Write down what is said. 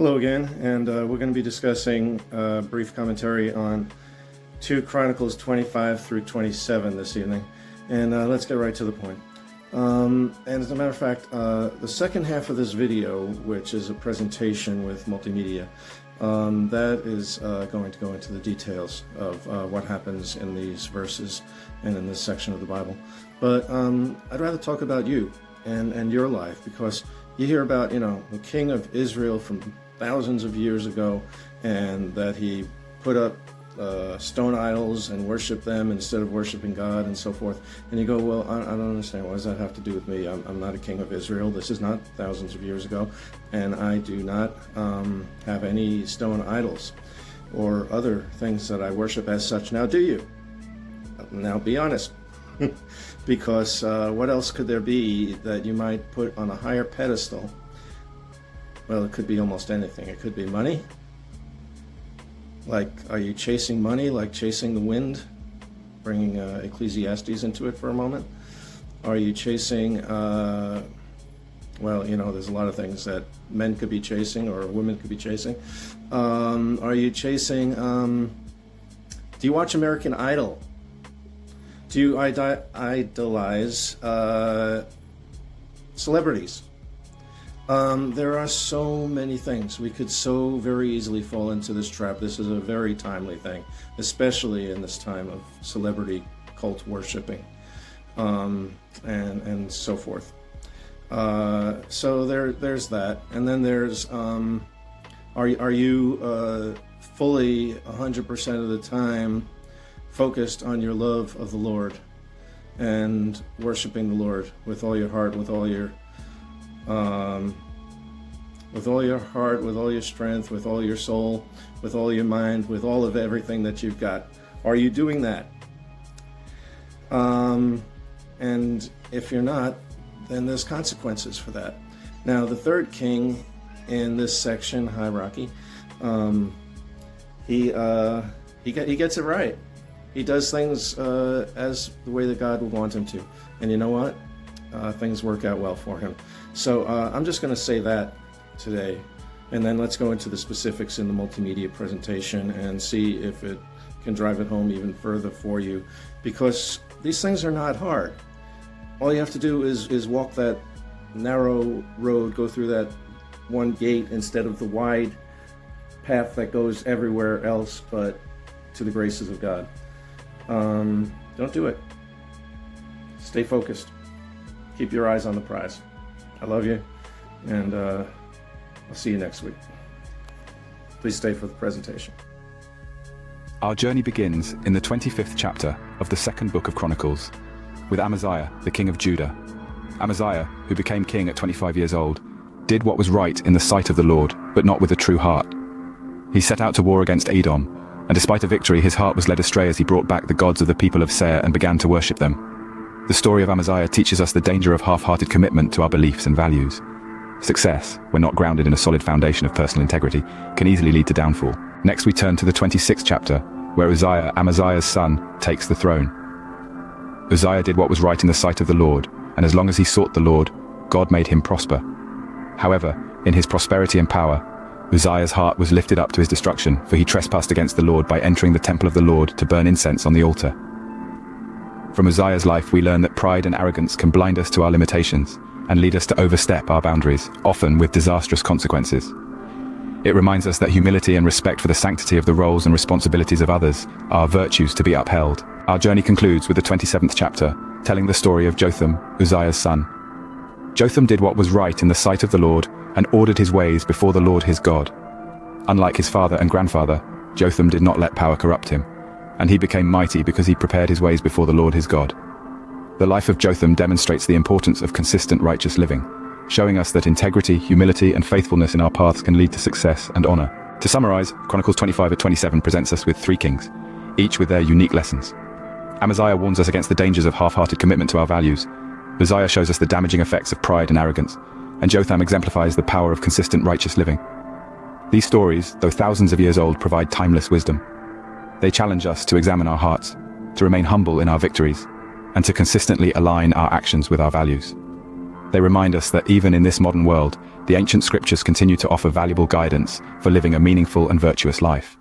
Hello again, and we're going to be discussing a brief commentary on 2 Chronicles 25 through 27 this evening, and let's get right to the point. And as a matter of fact, the second half of this video, which is a presentation with multimedia, that is going to go into the details of what happens in these verses and in this section of the Bible. But I'd rather talk about you and your life, because you hear about, the king of Israel from thousands of years ago, and that he put up stone idols and worshiped them instead of worshiping God and so forth. And you go, well, I don't understand. What does that have to do with me? I'm not a king of Israel. This is not thousands of years ago. And I do not have any stone idols or other things that I worship as such. Now, do you? Now, be honest. Because what else could there be that you might put on a higher pedestal? Well, it could be almost anything. It could be money. Like, are you chasing money like chasing the wind? Bringing Ecclesiastes into it for a moment. Are you chasing, there's a lot of things that men could be chasing or women could be chasing. Are you chasing, do you watch American Idol? Do you idolize celebrities? There are so many things. We could so very easily fall into this trap. This is a very timely thing, especially in this time of celebrity cult worshiping, and so forth. So there's that. And then there's, are you fully 100% of the time focused on your love of the Lord and worshiping the Lord with all your heart, with all your heart, with all your strength, with all your soul, with all your mind, with all of everything that you've got? Are you doing that? And if you're not, then there's consequences for that. Now, the third king in this section, hi Rocky, he gets it right. He does things as the way that God would want him to. And you know what? Things work out well for him. So I'm just going to say that today. And then let's go into the specifics in the multimedia presentation and see if it can drive it home even further for you. Because these things are not hard. All you have to do is walk that narrow road, go through that one gate instead of the wide path that goes everywhere else but to the graces of God. Don't do it. Stay focused. Keep your eyes on the prize. I love you, and I'll see you next week. Please stay for the presentation. Our journey begins in the 25th chapter of the second book of Chronicles, with Amaziah, the king of Judah. Amaziah, who became king at 25 years old, did what was right in the sight of the Lord, but not with a true heart. He set out to war against Edom, and despite a victory, his heart was led astray as he brought back the gods of the people of Seir and began to worship them. The story of Amaziah teaches us the danger of half-hearted commitment to our beliefs and values. Success, when not grounded in a solid foundation of personal integrity, can easily lead to downfall. Next we turn to the 26th chapter, where Uzziah, Amaziah's son, takes the throne. Uzziah did what was right in the sight of the Lord, and as long as he sought the Lord, God made him prosper. However, in his prosperity and power, Uzziah's heart was lifted up to his destruction, for he trespassed against the Lord by entering the temple of the Lord to burn incense on the altar. From Uzziah's life we learn that pride and arrogance can blind us to our limitations and lead us to overstep our boundaries, often with disastrous consequences. It reminds us that humility and respect for the sanctity of the roles and responsibilities of others are virtues to be upheld. Our journey concludes with the 27th chapter, telling the story of Jotham, Uzziah's son. Jotham did what was right in the sight of the Lord and ordered his ways before the Lord his God. Unlike his father and grandfather, Jotham did not let power corrupt him, and he became mighty because he prepared his ways before the Lord his God. The life of Jotham demonstrates the importance of consistent righteous living, showing us that integrity, humility, and faithfulness in our paths can lead to success and honor. To summarize, Chronicles 25-27 presents us with 3 kings, each with their unique lessons. Amaziah warns us against the dangers of half-hearted commitment to our values. Uzziah shows us the damaging effects of pride and arrogance, and Jotham exemplifies the power of consistent righteous living. These stories, though thousands of years old, provide timeless wisdom. They challenge us to examine our hearts, to remain humble in our victories, and to consistently align our actions with our values. They remind us that even in this modern world, the ancient scriptures continue to offer valuable guidance for living a meaningful and virtuous life.